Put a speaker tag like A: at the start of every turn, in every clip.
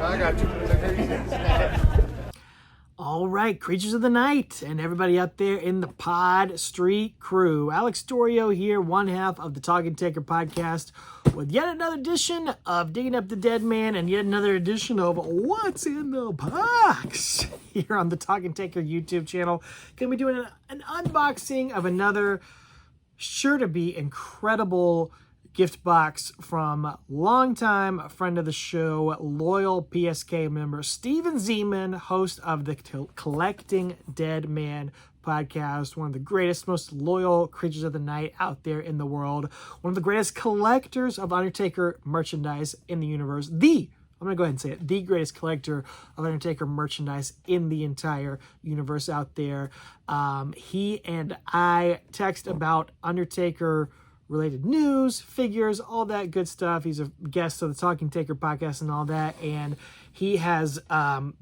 A: I got you.
B: All right, creatures of the night and everybody out there in the Pod Street crew. Alex Doriot here, one half of the Talking Taker podcast, with yet another edition of Digging Up the Dead Man and yet another edition of What's in the Box here on the Talking Taker YouTube channel. Going to be doing an unboxing of another sure to be incredible gift box from longtime friend of the show, loyal PSK member, Steven Zeman, host of the Collecting Dead Man podcast, one of the greatest, most loyal creatures of the night out there in the world, one of the greatest collectors of Undertaker merchandise in the universe, I'm going to go ahead and say it, the greatest collector of Undertaker merchandise in the entire universe out there. He and I text about Undertaker related news, figures, all that good stuff. He's a guest of the Talking Taker podcast and all that, and he has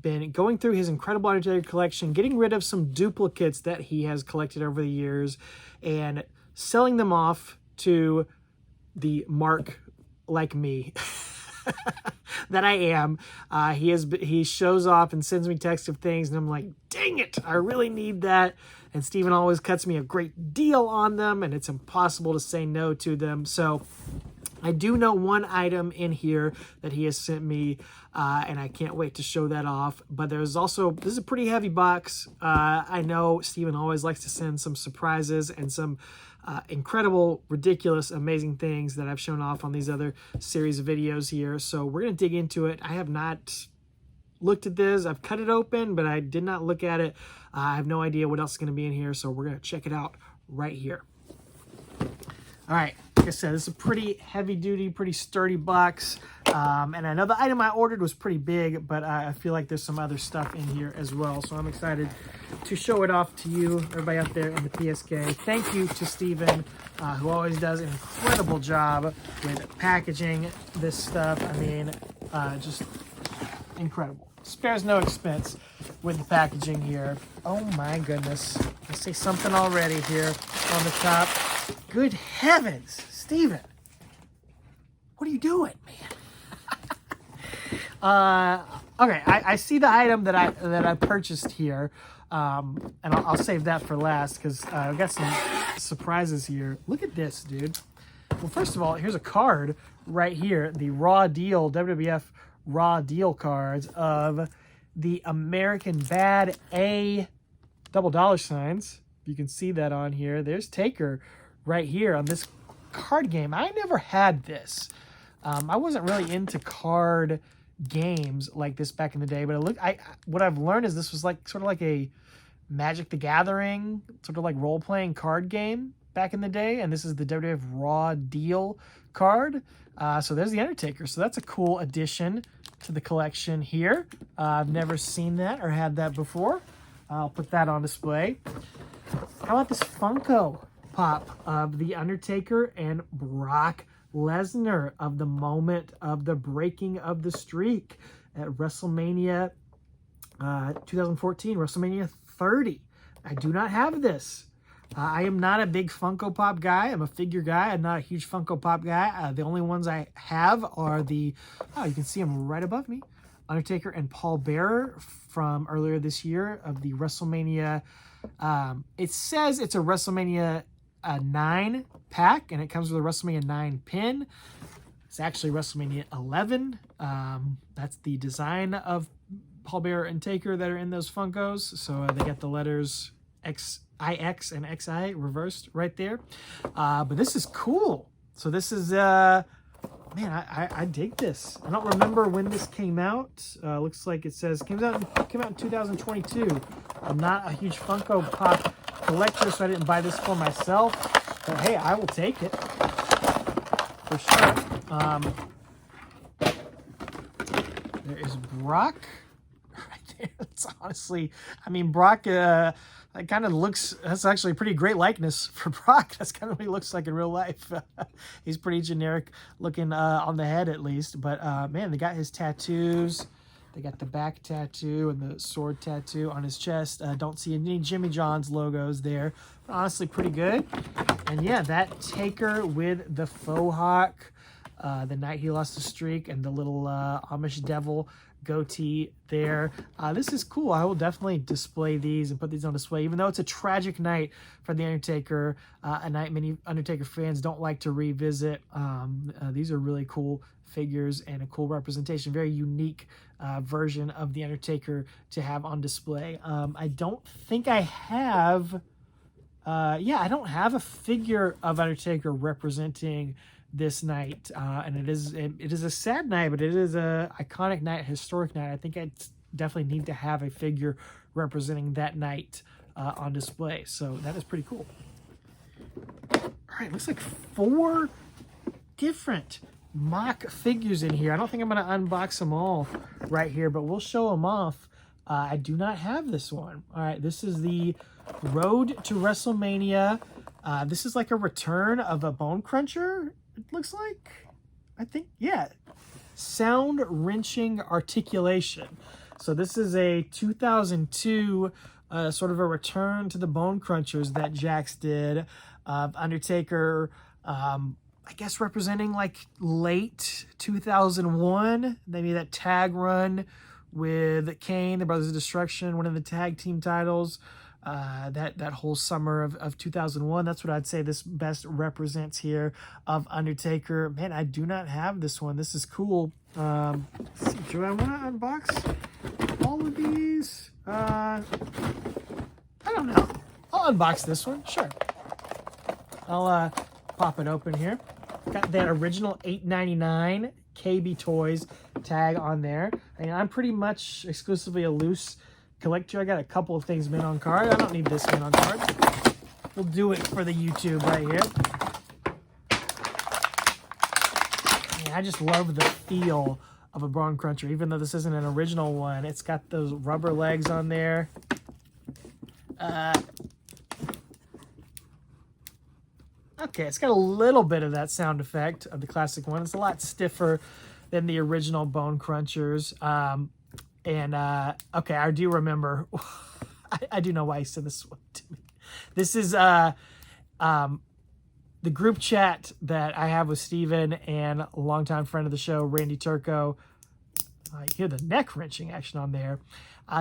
B: been going through his incredible Undertaker collection, getting rid of some duplicates that he has collected over the years, and selling them off to the mark like me that I am. He shows off and sends me texts of things, and I'm like, dang it, I really need that. And Steven always cuts me a great deal on them, and it's impossible to say no to them. So I do know one item in here that he has sent me, and I can't wait to show that off. But there's also, this is a pretty heavy box. I know Steven always likes to send some surprises and some incredible, ridiculous, amazing things that I've shown off on these other series of videos here. So we're going to dig into it. I have not looked at this. I've cut it open, but I did not look at it. I have no idea what else is going to be in here, so we're going to check it out right here. All right, like I said, this is a pretty heavy-duty, pretty sturdy box, and I know the item I ordered was pretty big, but I feel like there's some other stuff in here as well, so I'm excited to show it off to you, everybody out there in the PSK. Thank you to Steven, who always does an incredible job with packaging this stuff. I mean, just incredible. Spares no expense with the packaging here. Oh my goodness. I say something already here on the top. Good heavens, Steven. What are you doing, man? Okay, I see the item that I purchased here. And I'll save that for last because I've got some surprises here. Look at this, dude. Well, first of all, here's a card right here. The Raw Deal, WWF Raw Deal cards of the American Bad A $. You can see that on here. There's Taker right here on this card game. I never had this. I wasn't really into card games like this back in the day, but what I've learned is this was like sort of like a Magic the Gathering, sort of like role-playing card game back in the day, and this is the WWF Raw Deal card. So there's the Undertaker. So that's a cool addition to the collection here. I've never seen that or had that before. I'll put that on display. How about this Funko Pop of the Undertaker and Brock Lesnar of the moment of the breaking of the streak at WrestleMania 2014, WrestleMania 30. I do not have this. I am not a big Funko Pop guy. I'm a figure guy. I'm not a huge Funko Pop guy. The only ones I have are you can see them right above me, Undertaker and Paul Bearer from earlier this year of the WrestleMania. It says it's a WrestleMania 9 pack, and it comes with a WrestleMania 9 pin. It's actually WrestleMania 11. That's the design of Paul Bearer and Taker that are in those Funkos. So they got the letters IX and XI reversed right there. But this is cool. So this is, man, I dig this. I don't remember when this came out. Looks like it says came out in 2022. I'm not a huge Funko Pop collector, so I didn't buy this for myself. But hey, I will take it for sure. There is Brock right there. It's honestly, I mean, Brock, it kind of looks, that's actually a pretty great likeness for Brock. That's kind of what he looks like in real life. He's pretty generic looking on the head at least. But man, they got his tattoos. They got the back tattoo and the sword tattoo on his chest. Don't see any Jimmy John's logos there. But honestly, pretty good. And yeah, that Taker with the faux hawk the night he lost the streak, and the little Amish devil goatee there. This is cool. I will definitely display these and put these on display, even though it's a tragic night for The Undertaker, a night many Undertaker fans don't like to revisit. These are really cool figures and a cool representation, very unique version of The Undertaker to have on display. I don't think I have, I don't have a figure of Undertaker representing this night, and it is a sad night, but it is a iconic night, historic night. I think I definitely need to have a figure representing that night on display, so that is pretty cool. All right, looks like 4 different mock figures in here. I don't think I'm going to unbox them all right here, but we'll show them off. I do not have this one. All right, this is the Road to WrestleMania. This is like a return of a Bone Cruncher, it looks like. I think, yeah. Sound wrenching articulation. So this is a 2002 sort of a return to the Bone Crunchers that Jax did. Undertaker, I guess representing like late 2001, maybe that tag run with Kane, the Brothers of Destruction, winning the tag team titles. That whole summer of 2001. That's what I'd say this best represents here of Undertaker. Man, I do not have this one. This is cool. Let's see, do I want to unbox all of these? I don't know. I'll unbox this one. Sure. I'll pop it open here. Got that original $8.99 KB Toys tag on there. And I'm pretty much exclusively a loose collector. I got a couple of things mint on card. I don't need this mint on card. We'll do it for the YouTube right here. Yeah, I just love the feel of a Bone Cruncher, even though this isn't an original one. It's got those rubber legs on there. Okay, it's got a little bit of that sound effect of the classic one. It's a lot stiffer than the original Bone Crunchers. Okay, I do remember. I do know why he sent this one to me. This is the group chat that I have with Steven and a longtime friend of the show, Randy Turco. You hear the neck wrenching action on there.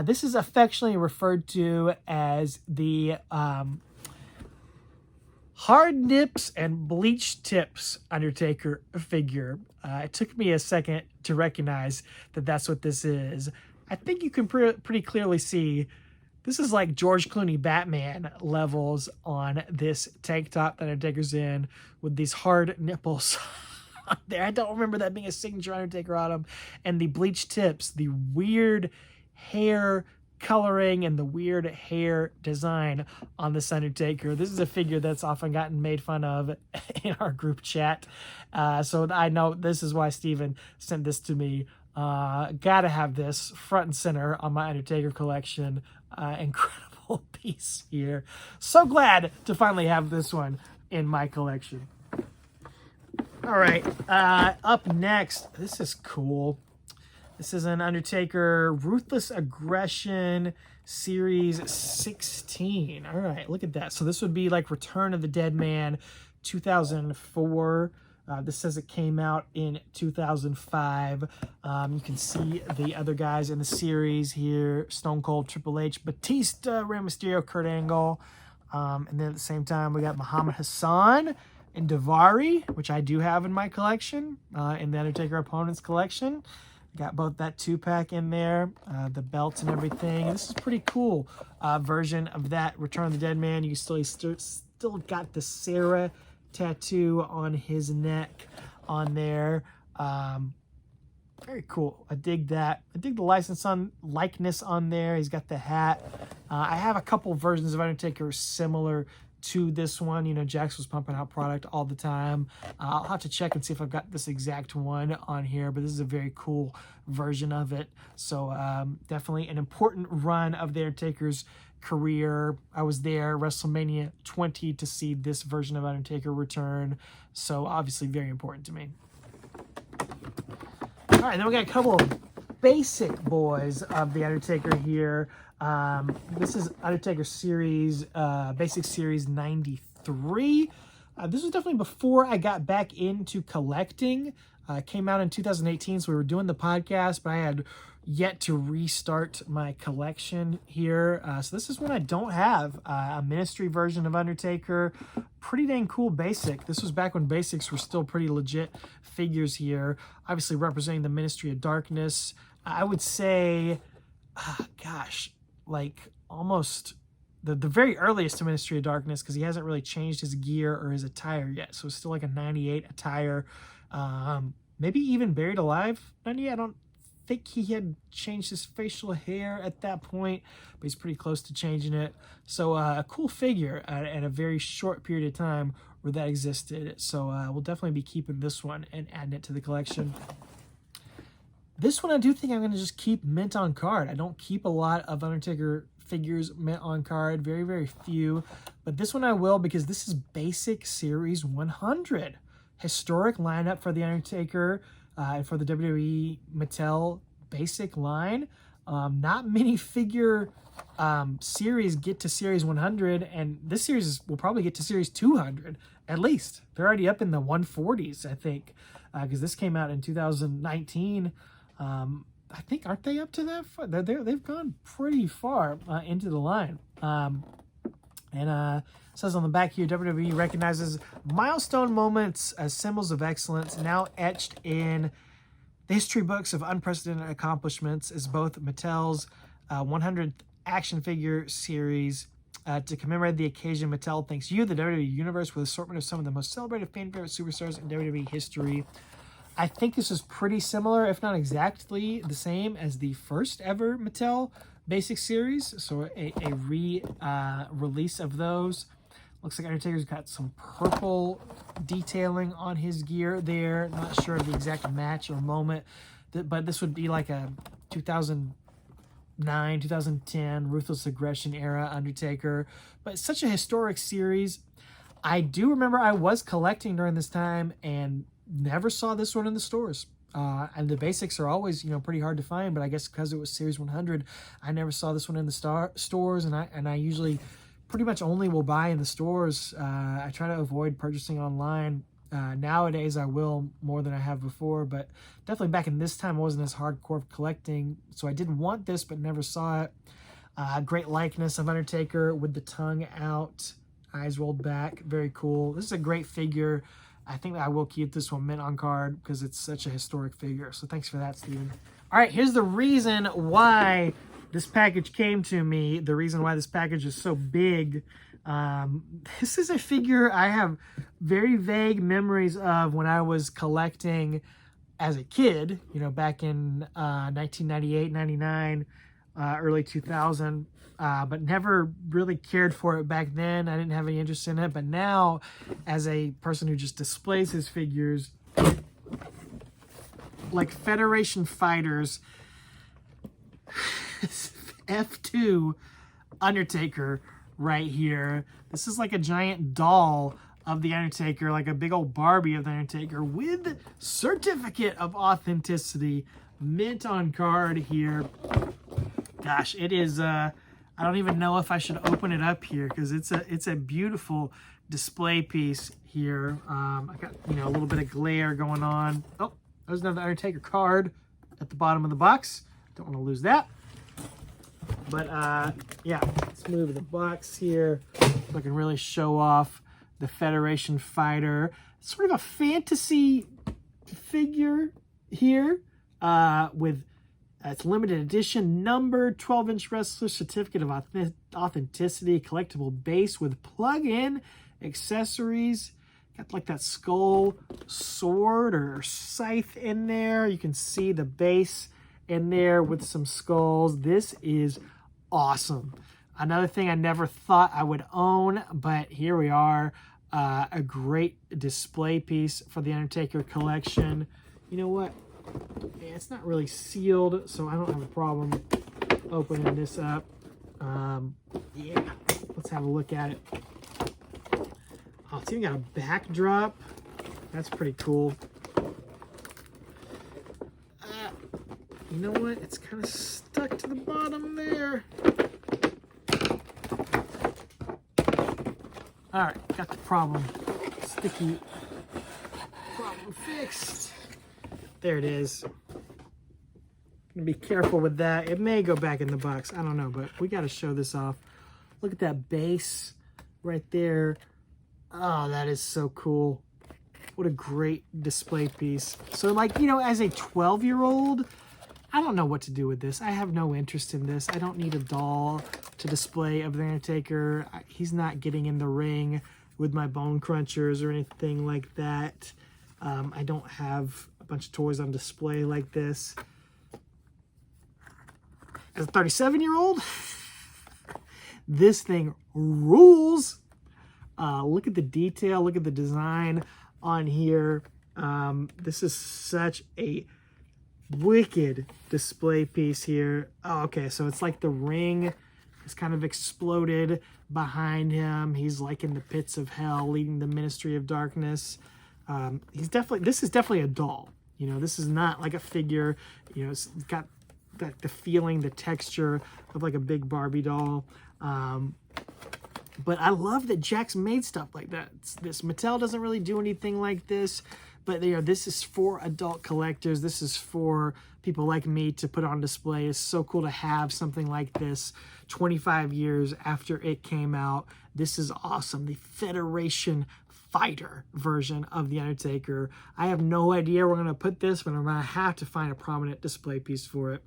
B: This is affectionately referred to as the hard nips and bleached tips Undertaker figure. It took me a second to recognize that that's what this is. I think you can pretty clearly see this is like George Clooney Batman levels on this tank top that Undertaker's in with these hard nipples there. I don't remember that being a signature Undertaker item. And the bleached tips, the weird hair coloring and the weird hair design on this Undertaker. This is a figure that's often gotten made fun of in our group chat. So I know this is why Steven sent this to me. Gotta have this front and center on my Undertaker collection. Incredible piece here. So glad to finally have this one in my collection. All right, up next, this is cool. This is an Undertaker Ruthless Aggression Series 16. All right, look at that. So this would be like Return of the Dead Man 2004. This says it came out in 2005. You can see the other guys in the series here. Stone Cold, Triple H, Batista, Rey Mysterio, Kurt Angle. And then at the same time, we got Muhammad Hassan and Daivari, which I do have in my collection, in the Undertaker Opponents collection. Got both that 2-pack in there, the belts and everything. And this is pretty cool version of that Return of the Dead Man. You still got the Sarah tattoo on his neck on there. Very cool. I dig that. I dig the likeness on there. He's got the hat. I have a couple versions of Undertaker similar to this one. You know, Jax was pumping out product all the time. I'll have to check and see if I've got this exact one on here, but this is a very cool version of it. So definitely an important run of the Undertaker's career. I was there WrestleMania 20 to see this version of Undertaker return. So obviously very important to me. All right, then we got a couple of basic boys of the Undertaker here. This is Undertaker series, Basic Series 93. This was definitely before I got back into collecting. It came out in 2018, so we were doing the podcast, but I had yet to restart my collection here. So this is one I don't have. A ministry version of Undertaker. Pretty dang cool basic. This was back when basics were still pretty legit figures here. Obviously representing the Ministry of Darkness. I would say, gosh, like almost the very earliest Ministry of Darkness, because he hasn't really changed his gear or his attire yet. So it's still like a 98 attire. Maybe even Buried Alive 98. I don't think he had changed his facial hair at that point, but he's pretty close to changing it. So a cool figure at a very short period of time where that existed. So we'll definitely be keeping this one and adding it to the collection. This one I do think I'm going to just keep mint on card. I don't keep a lot of Undertaker figures mint on card, very, very few. But this one I will, because this is Basic Series 100. Historic lineup for The Undertaker and for the WWE Mattel Basic line. Not many figure series get to Series 100, and this series will probably get to Series 200 at least. They're already up in the 140s, I think, because this came out in 2019. I think, aren't they up to that far? They've gone pretty far into the line. It says on the back here, WWE recognizes milestone moments as symbols of excellence, now etched in the history books of unprecedented accomplishments, is both Mattel's 100th action figure series. To commemorate the occasion, Mattel thanks you, the WWE Universe, with an assortment of some of the most celebrated fan favorite superstars in WWE history. I think this is pretty similar, if not exactly the same, as the first ever Mattel Basic Series. So a release of those. Looks like Undertaker's got some purple detailing on his gear there. Not sure of the exact match or moment, but this would be like a 2009, 2010 Ruthless Aggression era Undertaker. But it's such a historic series. I do remember I was collecting during this time and never saw this one in the stores. And the basics are always, pretty hard to find, but I guess because it was Series 100, I never saw this one in the stores, and I usually pretty much only will buy in the stores. I try to avoid purchasing online. Nowadays I will more than I have before, but definitely back in this time I wasn't as hardcore collecting, so I did want this but never saw it. Great likeness of Undertaker with the tongue out, eyes rolled back, very cool. This is a great figure. I think that I will keep this one mint on card because it's such a historic figure. So thanks for that, Steven. All right, here's the reason why this package came to me. The reason why this package is so big. This is a figure I have very vague memories of when I was collecting as a kid, back in 1998, 99, early 2000. But never really cared for it back then. I didn't have any interest in it. But now, as a person who just displays his figures, like Federation Fighters, F2 Undertaker right here. This is like a giant doll of the Undertaker, like a big old Barbie of the Undertaker with certificate of authenticity, mint on card here. Gosh, it is... I don't even know if I should open it up here because it's a beautiful display piece here. I got a little bit of glare going on. Oh, there's another Undertaker card at the bottom of the box. Don't want to lose that. But yeah, let's move the box here so I can really show off the Federation Fighter. It's sort of a fantasy figure here with it's limited edition, numbered 12-inch wrestler, certificate of authenticity, collectible base with plug-in accessories. Got like that skull sword or scythe in there. You can see the base in there with some skulls. This is awesome. Another thing I never thought I would own, but here we are. A great display piece for the Undertaker collection. You know what? Yeah, it's not really sealed, so I don't have a problem opening this up. Yeah, let's have a look at it. Oh, it's even got a backdrop. That's pretty cool. You know what? It's kind of stuck to the bottom there. All right, got the problem sticky. Problem fixed. There it is. Be careful with that. It may go back in the box. I don't know, but we got to show this off. Look at that base right there. Oh, that is so cool. What a great display piece. So, like, you know, as a 12-year-old, I don't know what to do with this. I have no interest in this. I don't need a doll to display of The Undertaker. He's not getting in the ring with my bone crunchers or anything like that. I don't have a bunch of toys on display like this. As a 37-year-old, this thing rules. Look at the detail. Look at the design on here. This is such a wicked display piece here. Oh, okay, so it's like the ring is kind of exploded behind him. He's like in the pits of hell, leading the ministry of darkness. This is definitely a doll. You know, this is not like a figure. You know, it's got the feeling, the texture of like a big Barbie doll. But I love that Jakks made stuff like that. This Mattel doesn't really do anything like this, but you know, this is for adult collectors. This is for people like me to put on display. It's so cool to have something like this 25 years after it came out. This is awesome. The Federation Fighter version of The Undertaker. I have no idea where we're going to put this, but I'm going to have to find a prominent display piece for it.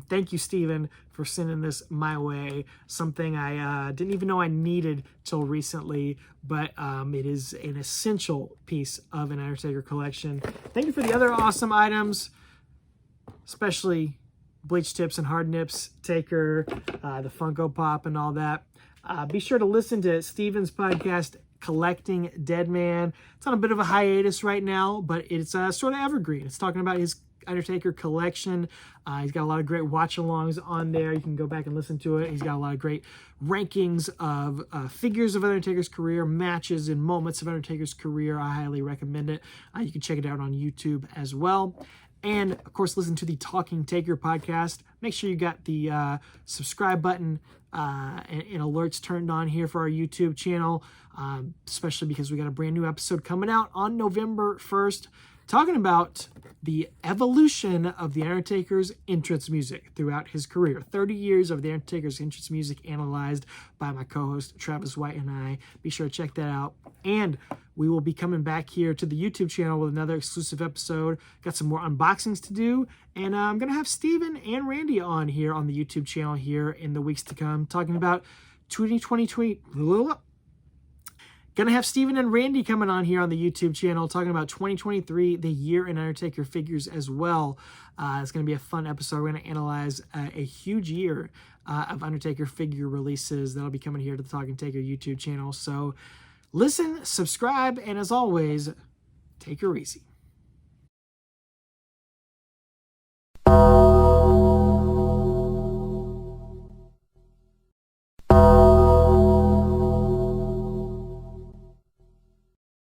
B: Thank you, Steven, for sending this my way. Something I didn't even know I needed till recently, but it is an essential piece of an Undertaker collection. Thank you for the other awesome items, especially bleach tips and hard nips, Taker, the Funko Pop and all that. Be sure to listen to Steven's podcast, Collecting Dead Man. It's on a bit of a hiatus right now, but it's sort of evergreen. It's talking about his Undertaker collection. He's got a lot of great watch-alongs on there. You can go back and listen to it. He's got a lot of great rankings of figures of Undertaker's career, matches and moments of Undertaker's career. I highly recommend it. You can check it out on YouTube as well. And, of course, listen to the Talking Taker podcast. Make sure you got the subscribe button and alerts turned on here for our YouTube channel, especially because we got a brand new episode coming out on November 1st, talking about the evolution of The Undertaker's entrance music throughout his career. 30 years of The Undertaker's entrance music analyzed by my co-host Travis White and I. Be sure to check that out. And we will be coming back here to the YouTube channel with another exclusive episode. Got some more unboxings to do. And I'm going to have Steven and Randy on here on the YouTube channel here in the weeks to come, talking about 2020. Gonna have Steven and Randy coming on here on the YouTube channel talking about 2023, the year in Undertaker figures as well. It's gonna be a fun episode. We're gonna analyze a huge year of Undertaker figure releases that'll be coming here to the Talking Taker YouTube channel. So listen, subscribe, and as always, take her easy.